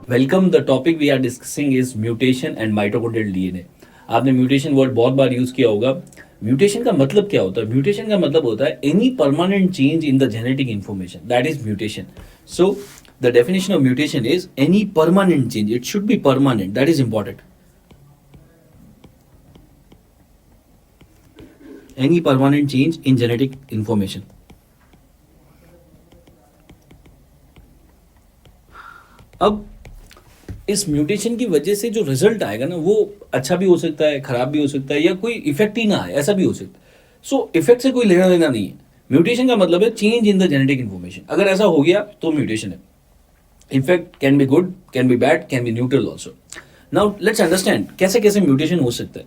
Welcome. The topic we are discussing is mutation and mitochondrial DNA. आपने mutation word बहुत बार use किया होगा. म्यूटेशन का मतलब क्या होता है? म्यूटेशन का मतलब होता है any permanent change in the genetic information, that is mutation. So the definition of mutation is any permanent change. It should be permanent, that is important. Any permanent change in genetic information. अब इस mutation की वजह से जो result आएगा ना, वो अच्छा भी हो सकता है, खराब भी हो सकता है, या कोई इफेक्ट ही ना आए, ऐसा भी हो सकता है. सो इफेक्ट से कोई लेना देना नहीं है. म्यूटेशन का मतलब है change in the genetic information. अगर ऐसा हो गया तो म्यूटेशन है. Effect can be good, can be bad, can be neutral also. Now let's understand कैसे कैसे म्यूटेशन हो सकता है.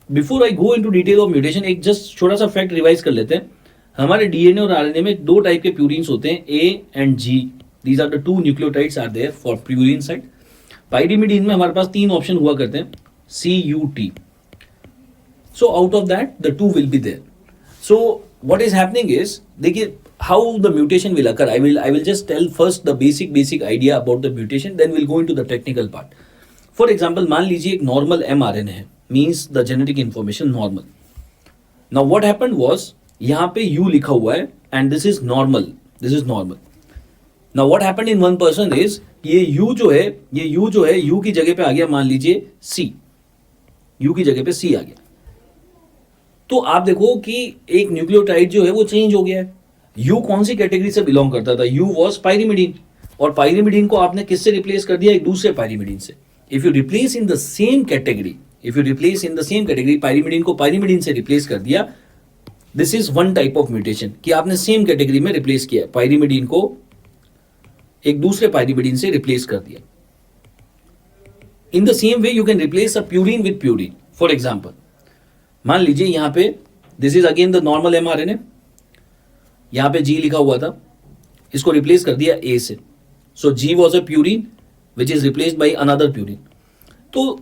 Before I go into detail of mutation, एक जस्ट छोटा सा फैक्ट रिवाइज कर लेते हैं. हमारे डीएनए और आरएनए में दो टाइप के प्यूरिन्स होते हैं, A and G. These are the two nucleotides are there for purine side. Pyrimidine में हमारे पास तीन ऑप्शन हुआ करते हैं, C U T. So out of that the two will be there. So what is happening is, देखिए how the mutation will occur. I will just tell first the basic idea about the mutation, then will go into the technical part. For example, मान लीजिए एक normal mRNA है, means the genetic information normal. Now what happened was, यहाँ पे you लिखा हुआ है and this is normal, this is normal. Now what happened in one person is, ये यू जो है यू की जगह पे आ गया, मान लीजिए सी. यू की जगह पे सी आ गया. तो आप देखो कि एक न्यूक्लियोटाइड जो है वो चेंज हो गया है. यू कौन सी कैटेगरी से बिलोंग करता था? You was pyrimidine. और पाइरिमिडीन को आपने किससे रिप्लेस कर दिया? एक दूसरे पाइरिमिडीन से. If you replace in the same category, pyrimidine को पाइरिमिडीन से रिप्लेस कर दिया, this is one type of mutation कि आपने सेम कैटेगरी में रिप्लेस किया. पाइरिमिडीन को एक दूसरे पाइरिमिडीन से रिप्लेस कर दिया. इन the same way you can replace a purine with purine. For example, मान लीजिए यहां पे this is again the normal mRNA, यहां पे जी लिखा हुआ था, इसको रिप्लेस कर दिया ए से. So G was a purine which is replaced by another purine. तो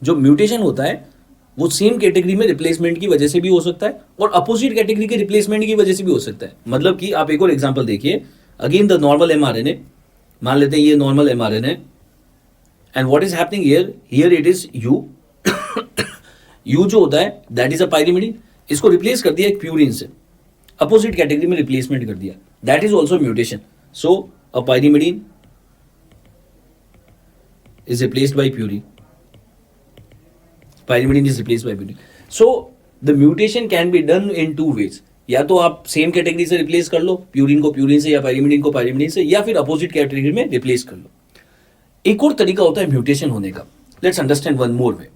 जो म्यूटेशन होता है वो सेम कैटेगरी में रिप्लेसमेंट की वजह से भी हो सकता है और अपोजिट कैटेगरी के रिप्लेसमेंट की वजह से भी हो सकता है. मतलब कि आप एक और एग्जांपल देखिए, अगेन द नॉर्मल एमआरएनए, मान लेते हैं ये normal mRNA, and what is happening here it is you. You जो होता है दैट इज अ पाइरिमिडीन, इसको रिप्लेस कर दिया एक प्यूरिन से, अपोजिट कैटेगरी में रिप्लेसमेंट कर दिया, that is also mutation. So a pyrimidine is replaced by purine. Pyrimidine is replaced by purine. So the mutation can be done in two ways. या तो आप सेम कैटेगरी से replace कर लो, purine को purine से या पाइरिमिडीन को pyrimidine से, या फिर अपोजिट कैटेगरी में रिप्लेस कर लो. एक और तरीका होता है म्यूटेशन होने का. Let's understand one more way.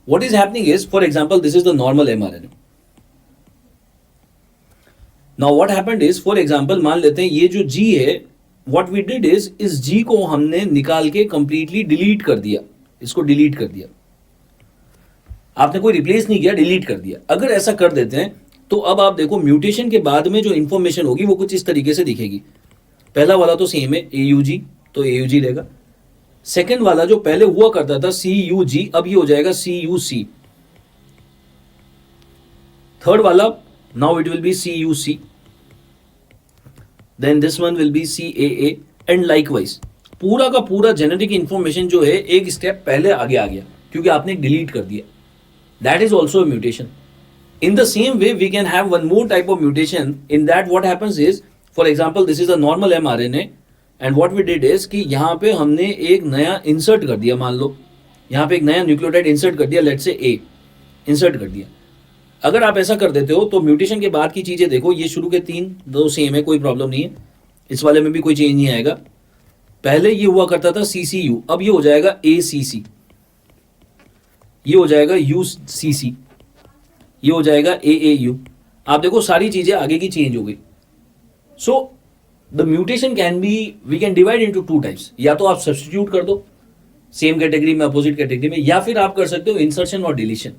What is happening is, for example this is the normal mRNA. Now what happened is, for example मान लेते हैं ये जो जी है, What we did is इस जी को हमने निकाल के कंप्लीटली डिलीट कर दिया, इसको डिलीट कर दिया. आपने कोई रिप्लेस नहीं किया, डिलीट कर दिया. अगर ऐसा कर देते हैं तो अब आप देखो म्यूटेशन के बाद में जो इंफॉर्मेशन होगी वो कुछ इस तरीके से दिखेगी. पहला वाला तो सेम है, AUG, तो AUG रहेगा. सेकेंड वाला जो पहले हुआ करता था CUG, अब ये हो जाएगा CUC. थर्ड वाला now it will be CUC. Then this one will be CAA and likewise. पूरा का पूरा जेनेटिक इंफॉर्मेशन जो है एक स्टेप पहले आगे आ गया क्योंकि आपने डिलीट कर दिया. That is also a mutation. In the same way we can have one more type of mutation. In that what happens is, for example this is a normal mRNA and what we did is कि यहाँ पे हमने एक नया insert कर दिया. मान लो यहाँ पे एक नया न्यूक्लियोटाइड इंसर्ट कर दिया, लेट्स से A इंसर्ट कर दिया. अगर आप ऐसा कर देते हो तो म्यूटेशन के बाद की चीजें देखो, ये शुरू के तीन दो सेम है, कोई प्रॉब्लम नहीं है. इस वाले में भी कोई चेंज नहीं आएगा. पहले ये हुआ करता था CCU, अब ये हो जाएगा ACC, ये हो जाएगा UCC, ये हो जाएगा AAU. आप देखो सारी चीजें आगे की चेंज हो गई. So the mutation can be, we can divide into two types. या तो आप सब्स्टिट्यूट कर दो सेम कैटेगरी में अपोजिट कैटेगरी में, या फिर आप कर सकते हो इंसर्शन और deletion.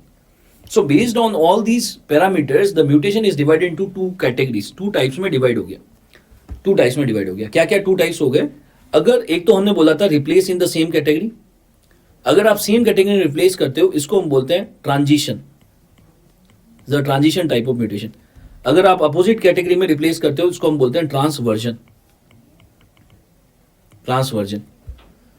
So based on all these parameters, the mutation is divided into two categories. Two types में डिवाइड हो गया. क्या क्या टू टाइप्स हो गए? अगर एक तो हमने बोला था replace in the same category. अगर आप सेम कैटेगरी में रिप्लेस करते हो, इसको हम बोलते हैं transition, the transition type of mutation. अगर आप अपोजिट कैटेगरी में रिप्लेस करते हो, इसको हम बोलते हैं ट्रांसवर्जन. ट्रांसवर्जन.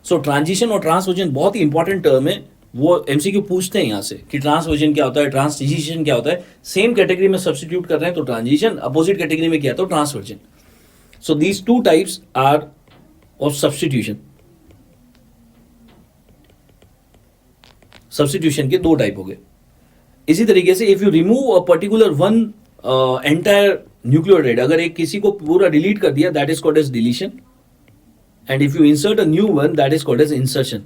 सो ट्रांजिशन और ट्रांसवर्जन बहुत ही इंपॉर्टेंट टर्म है. वो एमसीक्यू पूछते हैं यहाँ से कि ट्रांसवर्जन क्या होता है, ट्रांजिशन क्या होता है. सेम कैटेगरी में सब्स्टिट्यूट कर रहे हैं तो ट्रांजिशन, अपोजिट कैटेगरी में क्या तो transversion. So these two types are of substitution. Substitution के दो टाइप हो गए. इसी तरीके से if you remove a particular one entire nucleotide, अगर एक किसी को पूरा डिलीट कर दिया that is called as deletion. And if you insert a new one that is called as insertion.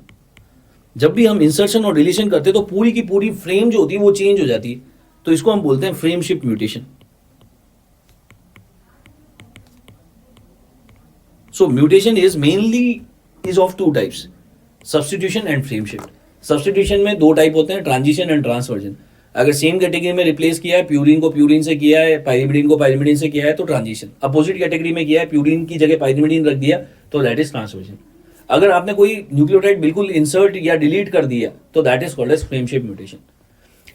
जब भी हम इंसर्शन और डिलीशन करते हैं तो पूरी की पूरी फ्रेम जो होती है वो चेंज हो जाती है, तो इसको हम बोलते हैं frame shift mutation. So mutation is mainly is of two types, substitution and frame shift. Substitution में दो टाइप होते हैं, ट्रांजिशन एंड ट्रांसवर्जन. अगर सेम कैटेगरी में रिप्लेस किया है, प्यूरिन को प्यूरिन से किया है, पाइरिमिडिन को पाइरिमिडिन से किया है तो ट्रांजिशन. अपोजिट कैटेगरी में किया है, प्यूरिन की जगह पाइरिमिडिन रख दिया तो दैट इज ट्रांसवर्जन. अगर आपने कोई न्यूक्लियोटाइड बिल्कुल इंसर्ट या डिलीट कर दिया तो that is called as frameshift mutation.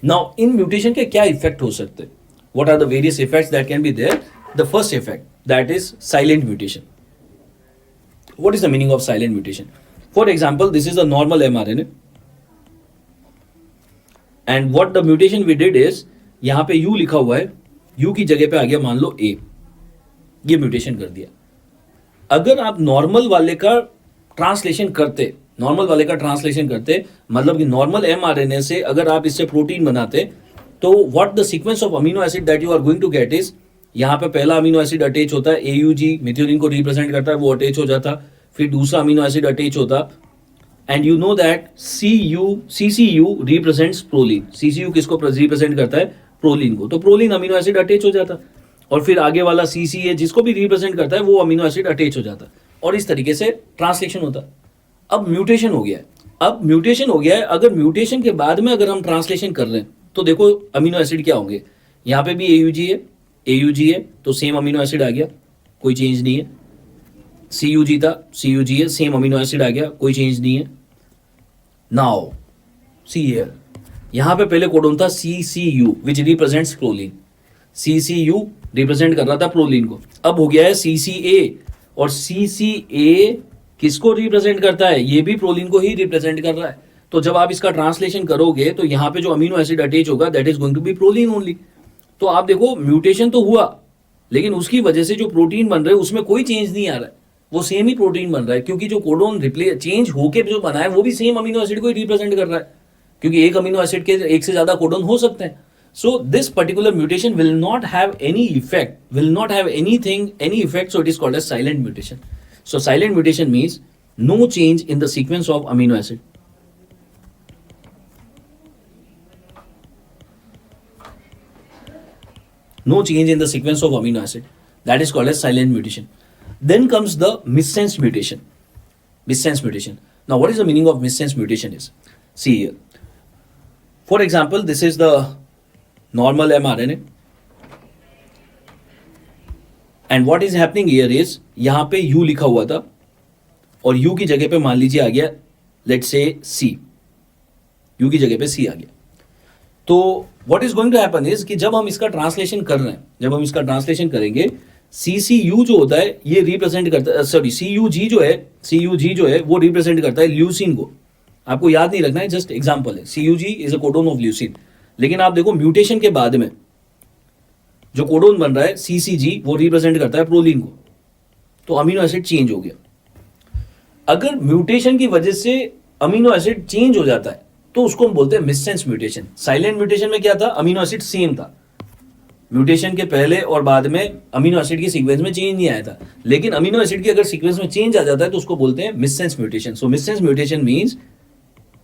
Now इन म्यूटेशन के क्या इफेक्ट हो सकते हैं, what are the various effects that can be there. The first effect that is silent mutation. What is the meaning of silent mutation? For example this is a normal mRNA and what the mutation we did is, यहां पे you लिखा हुआ है, you की जगह पे आ गया मान लो ए, ये म्यूटेशन कर दिया. अगर आप नॉर्मल वाले का ट्रांसलेशन करते, मतलब कि नॉर्मल एमआरएनए से अगर आप इससे प्रोटीन बनाते तो what the sequence of amino acid that you are going to get is, यहां पे पहला अमीनो एसिड अटैच होता है, एयूजी मिथ्योनिन को रिप्रेजेंट करता है, वो अटैच हो जाता. फिर दूसरा अमीनो एसिड अटैच होता and you know that CCU represents proline. CCU किसको रिप्रेजेंट करता है? प्रोलीन को. तो प्रोलीन अमीनो एसिड अटैच हो जाता और फिर आगे वाला सीसीए जिसको भी रिप्रेजेंट करता है वो अमीनो एसिड अटैच हो जाता और इस तरीके से ट्रांसलेशन होता. अब म्यूटेशन हो गया है. अगर म्यूटेशन के बाद में अगर हम ट्रांसलेशन कर रहे हैं तो देखो अमीनो एसिड क्या होंगे, यहाँ पे भी एयूजी है तो सेम अमीनो एसिड आ गया, कोई चेंज नहीं है. सीयूजी था, सीयूजी है, सेम अमीनो एसिड आ गया, कोई चेंज नहीं है. नाउ सी हियर, यहाँ पे पहले कोडोन था सीसीयू विच रिप्रेजेंट्स प्रोलीन. सीसीयू रिप्रेजेंट कर रहा था प्रोलीन को. अब हो गया है सीसीए और सीसीए किसको रिप्रेजेंट करता है? ये भी प्रोलीन को ही रिप्रेजेंट कर रहा है. तो जब आप इसका ट्रांसलेशन करोगे तो यहाँ पे जो अमीनो एसिड अटैच होगा that is going to be proline only. तो आप देखो म्यूटेशन तो हुआ लेकिन उसकी वजह से जो प्रोटीन बन रहे हैं उसमें कोई चेंज नहीं आ रहा है, वो सेम ही प्रोटीन बन रहा है क्योंकि जो कोडोन चेंज होके जो बना है वो भी सेम अमीनो एसिड को ही रिप्रेजेंट कर रहा है, क्योंकि एक अमीनो एसिड के एक से ज्यादा कोडोन हो सकते हैं. So this particular mutation will not have any effect, any effect, so it is called as silent mutation. So silent mutation means no change in the sequence of amino acid. No change in the sequence of amino acid. That is called as silent mutation. Then comes the missense mutation. Now what is the meaning of missense mutation is? See here. For example, this is the normal mRNA and what is happening here is यहाँ पे U लिखा हुआ था और U की जगह पे मान लीजिए आ गया let's say C, U की जगह पे C आ गया. तो what is going to happen is कि जब हम इसका ट्रांसलेशन कर रहे हैं, जब हम इसका ट्रांसलेशन करेंगे CCU जो होता है ये रिप्रेजेंट करता है, सॉरी CUG जो है वो रिप्रेजेंट करता है ल्यूसिन को. आपको याद नहीं रखना है, जस्ट एग्जांपल है. CUG is a codon of leucine. लेकिन आप देखो म्यूटेशन के बाद में जो कोडोन बन रहा है CCG वो रिप्रेजेंट करता है प्रोलीन को, तो अमीनो एसिड चेंज हो गया. अगर म्यूटेशन की वजह से अमीनो एसिड चेंज हो जाता है तो उसको हम बोलते हैं मिससेंस म्यूटेशन. साइलेंट म्यूटेशन में क्या था? अमीनो एसिड सेम था, म्यूटेशन के पहले और बाद में अमीनो एसिड की सीक्वेंस में चेंज नहीं आया था. लेकिन अमीनो एसिड की अगर सीक्वेंस में चेंज आ जाता है तो उसको बोलते हैं missense mutation. So missense mutation means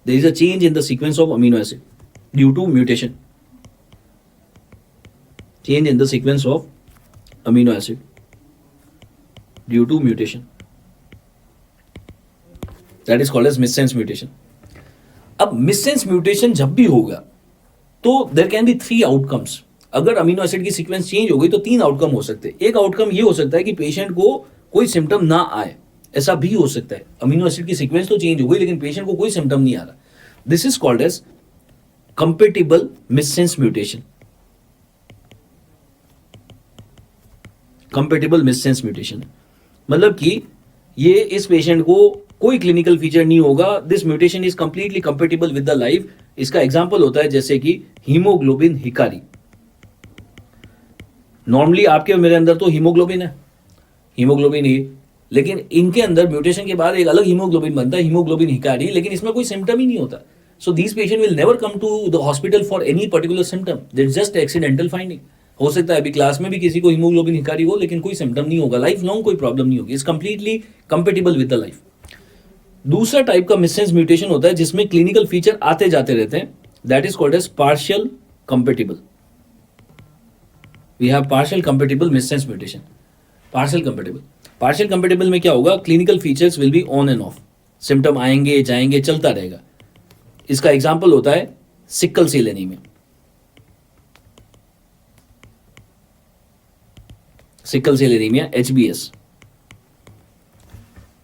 there is a change in the sequence of amino acid due to mutation. Change in the sequence of amino acid due to mutation. That is called as missense mutation. अब missense mutation जब भी होगा तो there can be 3 outcomes. अगर amino acid की sequence change हो गई तो 3 आउटकम हो सकते हैं. एक आउटकम ये हो सकता है कि पेशेंट को कोई सिम्टम ना आए, ऐसा भी हो सकता है. अमीनो एसिड की सीक्वेंस तो चेंज हो गई लेकिन पेशेंट को कोई सिम्टम नहीं आ रहा. This is called as compatible missense mutation. Compatible missense mutation मतलब कि ये इस पेशेंट को कोई क्लिनिकल फीचर नहीं होगा, this mutation is completely compatible with the life. इसका एग्जांपल होता है जैसे कि हीमोग्लोबिन हिकारी। नॉर्मली आपके और मेरे अंदर तो हीमोग्लोबिन है, हीमोग्लोबिन ए, लेकिन इनके अंदर म्यूटेशन के बाद एक अलग हीमोग्लोबिन बनता है, हीमोग्लोबिन हिकारी, लेकिन इसमें कोई सिम्टम ही नहीं होता। So these patient will never come to the hospital for any particular symptom, that's just accidental finding. हो सकता है अभी क्लास में भी किसी को हीमोग्लोबिन हिकारी हो, लेकिन कोई सिम्टम नहीं होगा, लाइफ लॉन्ग कोई प्रॉब्लम नहीं होगी, is completely compatible with the life. दूसरा टाइप का मिससेंस म्यूटेशन होता है जिसमें क्लिनिकल फीचर आते जाते रहते हैं, that is called as partial compatible. We have partial compatible missense mutation. Partial compatible में क्या होगा, clinical features will be on and off, symptom आएंगे जाएंगे चलता रहेगा। इसका एग्जाम्पल होता है sickle cell anaemia. Sickle cell anaemia, HBS।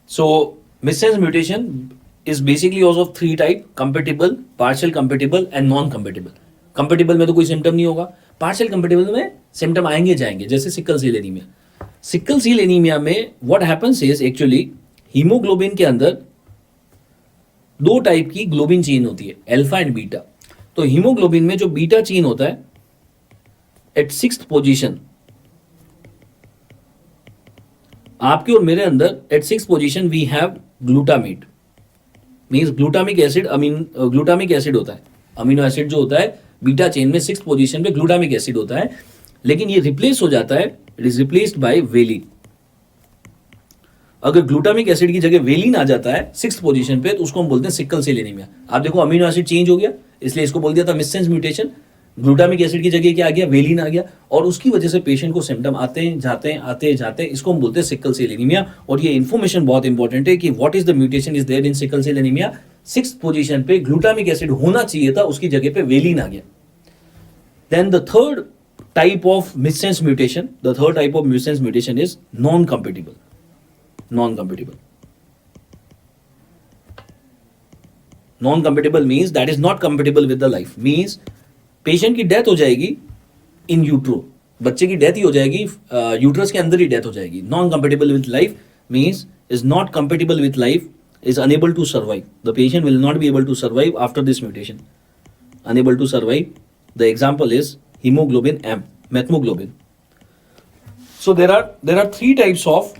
So missense mutation is basically also of three type: compatible, partial compatible and non compatible. Compatible में तो कोई सिम्टम नहीं होगा, पार्शियल कंपेटेबल में सिम्टम आएंगे जाएंगे, जैसे sickle cell anaemia. Sickle cell anaemia में what happens is actually haemoglobin के अंदर दो टाइप की ग्लोबिन चेन होती है, अल्फा एंड बीटा। तो हीमोग्लोबिन में जो बीटा चेन होता है एट 6th पोजीशन, आपके और मेरे अंदर at 6th position we have glutamate, means glutamic acid, glutamic acid होता है, अमीनो एसिड जो होता है बीटा चेन में 6th पोजीशन पे ग्लूटामिक एसिड होता है, लेकिन ये रिप्लेस हो जाता है, it is replaced by valine. अगर ग्लूटामिक एसिड की जगह वेलिन आ जाता है 6th पोजीशन पे, तो उसको हम बोलते हैं सिकल सेल एनीमिया। आप देखो अमीनो एसिड चेंज हो गया, इसलिए इसको बोल दिया था मिससेंस म्यूटेशन। ग्लूटामिक एसिड की जगह क्या आ गया, वेलिन आ गया, और उसकी वजह से पेशेंट को सिम्टम आते हैं जाते हैं आते जाते हैं, इसको हम बोलते हैं सिकल सेल एनीमिया। और ये इन्फॉर्मेशन बहुत इंपॉर्टेंट है कि what is the mutation is there in sickle cell anaemia. 6th position पे ग्लूटामिक एसिड होना चाहिए था, उसकी जगह पे वेलिन आ गया। Then the third type of missense mutation, the third type of missense mutation is non-compatible. Non-compatible means that is not compatible with the life, means patient की डेथ हो जाएगी इन यूट्रो, बच्चे की डेथ ही हो जाएगी, यूट्रस के अंदर ही डेथ हो जाएगी। Non compatible with life means is not compatible with life, is unable to survive. The patient will not be able to survive after this mutation. Unable to survive. The example is hemoglobin M, methemoglobin. So there are three types of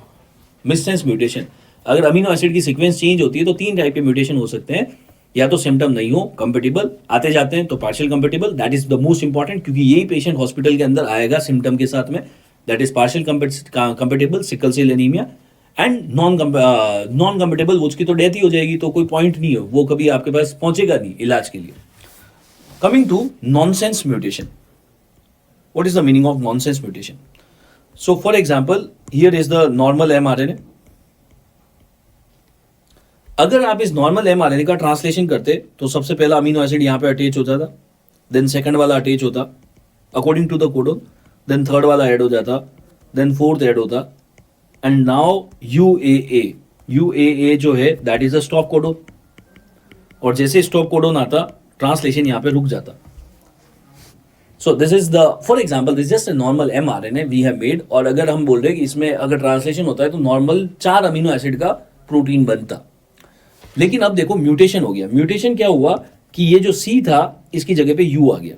missense mutation. अगर amino acid की sequence change होती है तो तीन type के mutation हो सकते हैं, या तो सिम्टम नहीं हो, कंपेटेबल, आते जाते हैं तो partial compatible, that is the most important, क्योंकि यही पेशेंट हॉस्पिटल के अंदर आएगा सिम्टम के साथ में, that is partial compatible sickle cell anaemia. And non compatible, उसकी तो डेथ ही हो जाएगी, तो कोई पॉइंट नहीं है, वो कभी आपके पास पहुंचेगा नहीं इलाज के लिए। Coming to nonsense mutation, what is the meaning of nonsense mutation? So for example here is the normal mRNA। अगर आप इस नॉर्मल mRNA का ट्रांसलेशन करते तो सबसे पहला अमीनो एसिड यहां पे अटैच होता था, देन सेकंड वाला अटैच होता according to the codon, then third वाला ऐड हो जाता, देन फोर्थ ऐड होता, एंड नाउ UAA जो है that is a stop codon, और जैसे स्टॉप कोडोन आता ट्रांसलेशन यहां पे रुक जाता। So this is the, for example this just a normal mRNA we have made, और अगर हम बोल रहे हैं कि इसमें अगर ट्रांसलेशन होता है तो नॉर्मल 4 अमीनो एसिड का प्रोटीन बनता। लेकिन अब देखो म्यूटेशन हो गया। म्यूटेशन क्या हुआ कि ये जो C था इसकी जगह पे U आ गया,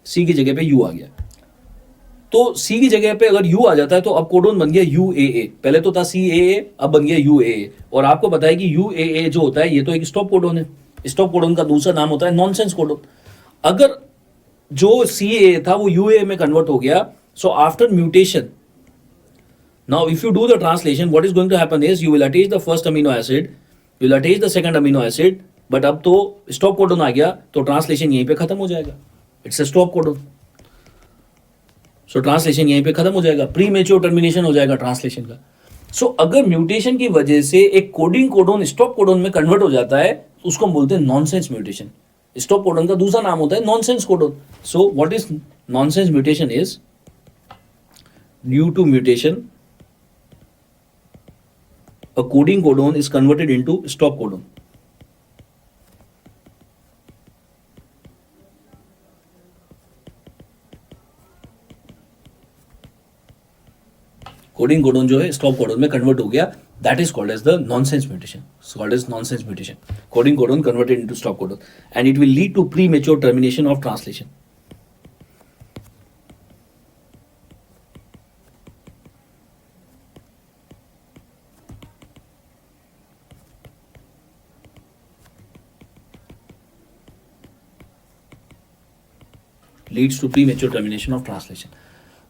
C की जगह पे U आ गया। तो C की जगह पे अगर U आ जाता है तो अब कोडोन बन गया UAA, पहले तो था CAA, अब बन गया UAA। और आपको पता है कि UAA जो होता है ये तो एक स्टॉप कोडोन है, स्टॉप कोडोन का दूसरा नाम होता है नॉनसेंस कोडोन। अगर जो CAA था वो UAA में कन्वर्ट हो गया, so after mutation now if you do the translation what is going to happen is you will attach the first amino acid, you will attach the second amino acid, but अब तो stop codon आ गया तो translation यहीं पे खत्म हो जाएगा, it's a stop codon. So translation यहीं पे खत्म हो जाएगा, प्री मेच्योर टर्मिनेशन हो जाएगा ट्रांसलेशन का। सो अगर म्यूटेशन की वजह से एक कोडिंग कोडोन स्टॉप कोडोन में कन्वर्ट हो जाता है तो उसको हम बोलते हैं नॉनसेंस म्यूटेशन। स्टॉप कोडोन का दूसरा नाम होता है nonsense codon. So what is nonsense mutation? Is due to mutation a coding codon is converted into stop codon. Coding codon जो है स्टॉप कोडोन में कन्वर्ट हो गया, That is called as the nonsense mutation. It's called as nonsense mutation. Coding codon converted into stop codon, and it will lead to premature termination of translation. Leads to premature termination of translation.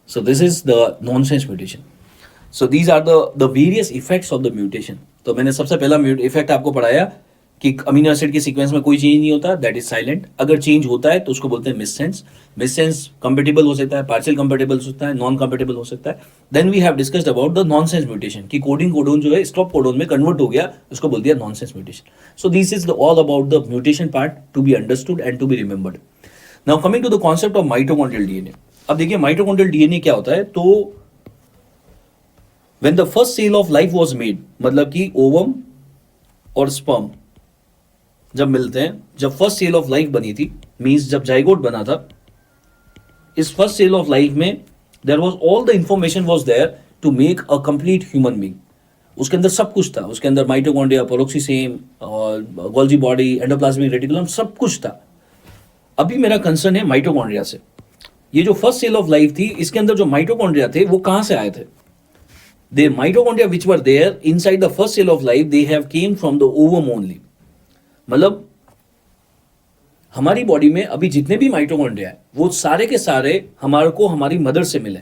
So this is the nonsense mutation. So these are the various effects of the mutation. तो मैंने सबसे पहला effect आपको पढ़ाया कि amino acid के sequence में कोई चेंज नहीं होता, दैट इज साइलेंट. अगर चेंज होता है तो उसको बोलते हैं मिससेंस. मिससेंस कंपेटिबल हो सकता है, पार्शियल कंपेटिबल हो सकता है, नॉन कंपेटिबल हो सकता है. Then we have discussed about the nonsense mutation कि कोडिंग कोडोन जो है स्टॉप कोडोन में कन्वर्ट हो गया, उसको बोल दिया nonsense mutation. So this is all about the mutation part to be understood and to be remembered. Now coming to the concept of mitochondrial DNA. अब देखिए माइटोकॉन्ड्रियल डीएनए क्या होता है. तो when the first cell of life was made, मतलब कि ovum और sperm जब मिलते हैं, जब फर्स्ट सेल ऑफ लाइफ बनी थी, मींस जब जाइगोट बना था, इस फर्स्ट सेल ऑफ लाइफ में there was all the information was there to make a complete human being. उसके अंदर सब कुछ था. उसके अंदर माइटोकॉन्ड्रिया, पेरोक्सीसोम और गोल्जी बॉडी, एंडोप्लाज्मिक रेटिकुलम, सब कुछ था. अभी मेरा कंसर्न है माइटोकॉन्ड्रिया से. ये जो फर्स्ट सेल ऑफ लाइफ थी, इसके अंदर जो माइटोकॉन्ड्रिया थे वो कहां से आए थे? The mitochondria which were there inside the first cell of life, they have came from the ovum only. मतलब हमारी बॉडी में अभी जितने भी माइटोकॉन्ड्रिया है वो सारे के सारे हमारे को हमारी मदर से मिले.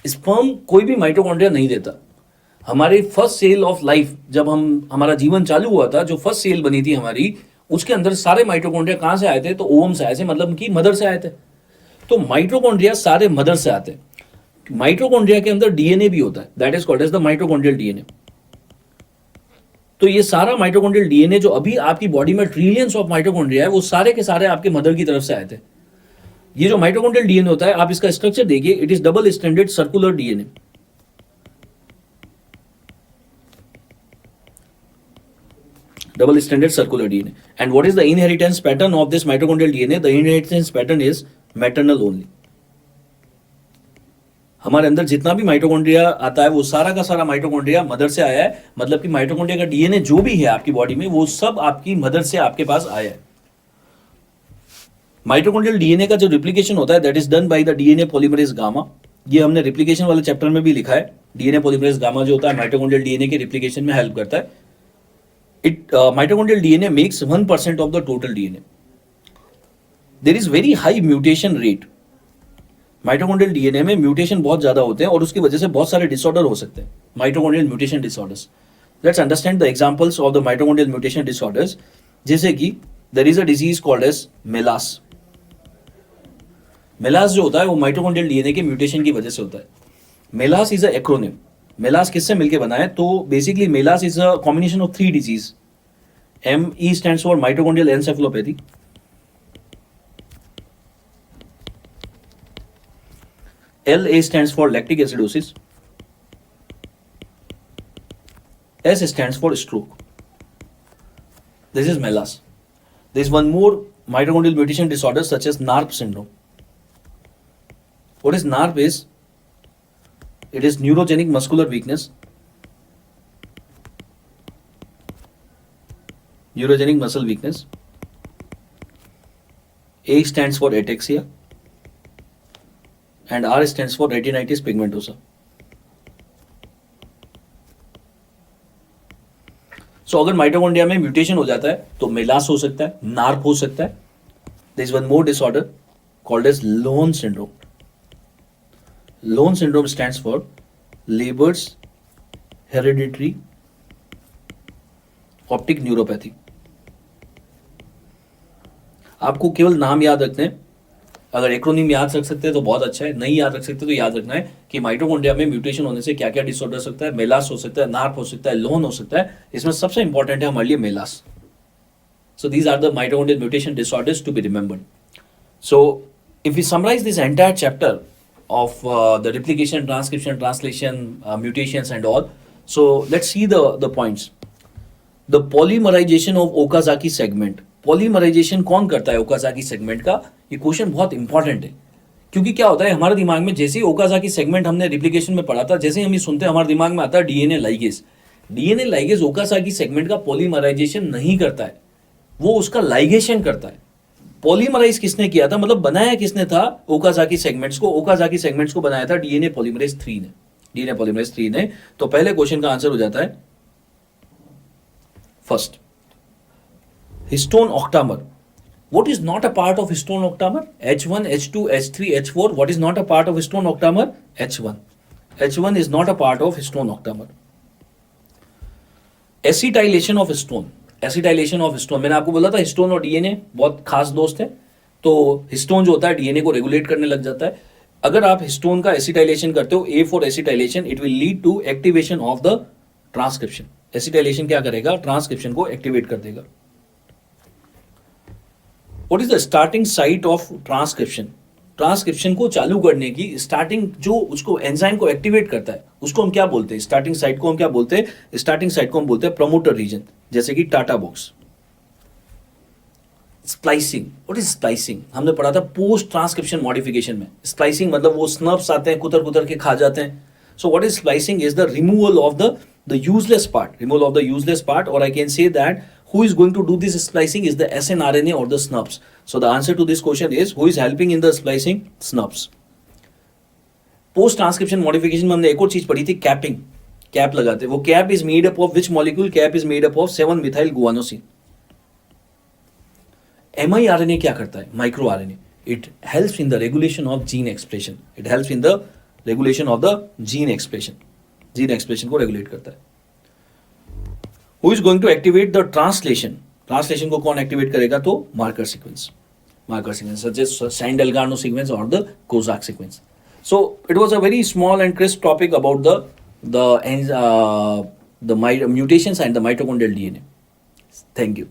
स्पर्म कोई भी माइटोकॉन्ड्रिया नहीं देता. हमारे फर्स्ट सेल ऑफ लाइफ जब हमारा जीवन चालू हुआ था, जो फर्स्ट सेल बनी थी हमारी, उसके अंदर सारे माइटोकॉन्ड्रिया कहां से आए थे? तो ओवम से आए थे, मतलब कि मदर से आए थे. तो माइटोकॉन्ड्रिया सारे मदर से आते हैं. माइटोकॉन्ड्रिया के अंदर डीएनए भी होता है, that is called as the mitochondrial DNA. तो ये सारा माइटोकॉन्ड्रियल डीएनए जो अभी आपकी बॉडी में ट्रिलियंस ऑफ माइटोकॉन्ड्रिया है, वो सारे के सारे आपके मदर की तरफ से आए थे. ये जो माइटोकॉन्ड्रियल डीएनए होता है, आप इसका स्ट्रक्चर देखिए, it is double standard circular DNA. Double stranded circular DNA. And what is the inheritance pattern of this mitochondrial DNA? The inheritance pattern is maternal only. हमारे अंदर जितना भी माइटोकॉन्ड्रिया आता है वो सारा का सारा माइटोकॉन्ड्रिया मदर से आया है. मतलब कि माइटोकॉन्ड्रिया का डीएनए जो भी है आपकी बॉडी में, वो सब आपकी मदर से आपके पास आया है. माइटोकॉन्ड्रियल डीएनए का जो रिप्लिकेशन होता है, that is done by the DNA polymerase gamma. ये हमने रिप्लिकेशन वाले चैप्टर में भी लिखा है. डीएनए पॉलीमरेज गामा जो होता है माइटोकॉन्ड्रियल डीएनए के रिप्लिकेशन में हेल्प करता है. Mitochondrial DNA makes 1% of the total DNA. There is very high mutation rate. Mitochondrial DNA में म्यूटेशन बहुत ज्यादा होते हैं और उसकी वजह से बहुत सारे डिसऑर्डर हो सकते हैं. Mitochondrial mutation disorders. Let's understand the examples of the mitochondrial mutation disorders. जैसे कि there is a disease called as MELAS. MELAS जो होता है वो माइटोकॉन्ड्रियल डीएनए के म्यूटेशन की वजह से होता है. MELAS is a acronym. MELAS किससे मिलके बना है? तो basically MELAS is a combination of 3 disease. ME stands for mitochondrial encephalopathy. LA stands for lactic acidosis. S stands for stroke. This is MELAS. There is one more mitochondrial mutation disorder such as NARP syndrome. What is NARP is? It is neurogenic muscular weakness. Neurogenic muscle weakness. A stands for ataxia and R stands for retinitis pigmentosa. So अगर mitochondria में mutation हो जाता है तो MELAS हो सकता है, नार्प हो सकता है. There is one more disorder called as Lone syndrome. Lone syndrome stands for Leber's hereditary optic neuropathy. आपको केवल नाम याद रखने हैं. अगर एक्रोनिम याद रख सकते हैं तो बहुत अच्छा है, नहीं याद रख सकते तो याद रखना है कि माइटोकॉन्ड्रिया में म्यूटेशन होने से क्या क्या डिसऑर्डर हो सकता है. मेलास हो सकता है, नार्प हो सकता है, लोन हो सकता है. इसमें सबसे इंपॉर्टेंट है हमारे लिए MELAS. So these are the mitochondrial mutation disorders to be remembered. So if we summarize this entire chapter of the replication, transcription, translation, mutations and all, so let's see the points. The polymerization of Okazaki segment. Polymerization कौन करता है Okazaki segment का? ये question बहुत important है क्योंकि क्या होता है हमारे दिमाग में, जैसे ही Okazaki segment हमने रिप्लिकेशन में पढ़ा था, जैसे ही हम ये सुनते हैं हमारे दिमाग में आता है DNA ligase. DNA ligase Okazaki segment का पॉलीमराइजेशन नहीं करता है, वो उसका लाइगेशन करता है। पॉलीमराइज किसने किया था, मतलब बनाया किसने था ओकाजाकी सेगमेंट्स को? ओकाजाकी सेगमेंट्स को बनाया था डीएनए पॉलीमरेज 3 ने, डीएनए पॉलीमरेज 3 ने। तो पहले क्वेश्चन का आंसर हो जाता है first, histone octamer. What is not a part of histone octamer? H1, H2, H3, H4. What is not a part of histone octamer? H1. H1 is not a part of histone octamer. Acetylation of histone. Acetylation of histone. मैंने आपको बोला था histone और DNA बहुत खास दोस्त है। तो हिस्टोन जो होता है डीएनए को रेगुलेट करने लग जाता है। अगर आप हिस्टोन का एसिटाइलेशन करते हो, A for acetylation, it will lead to activation of the transcription. Acetylation क्या करेगा? ट्रांसक्रिप्शन को एक्टिवेट कर देगा। What is the starting site of transcription? Transcription को चालू करने की स्टार्टिंग जो उसको एंजाइम को एक्टिवेट करता है उसको हम क्या बोलते हैं? स्टार्टिंग साइट को हम क्या बोलते हैं? स्टार्टिंग साइट को हम बोलते हैं प्रमोटर रीजन, जैसे कि TATA box. Splicing, what is splicing? हमने पढ़ा था पोस्ट ट्रांसक्रिप्शन मॉडिफिकेशन में। स्प्लाइसिंग मतलब वो स्नप्स आते हैं, कुतर कुतर के खा जाते हैं। So what is splicing? Is the removal of the useless part, removal of the useless part, और I can say that who is going to do this splicing is the snRNA or the SNPs. So the answer to this question is, who is helping in the splicing? SNPs. Post transcription modification में हमने एक और चीज पढ़ी थी, capping. Cap लगाते, वो cap is made up of which molecule? Cap is made up of 7 methyl guanosine. mRNA क्या करता है? Micro RNA. It helps in the regulation of gene expression, it helps in the regulation of the gene expression, gene expression को regulate करता है। Who is going to activate the translation? Translation को कौन activate करेगा? तो marker sequence, marker sequence such as Sandelgano sequence or the Kozak sequence. So it was a very small and crisp topic about the mutations and the mitochondrial DNA. Thank you.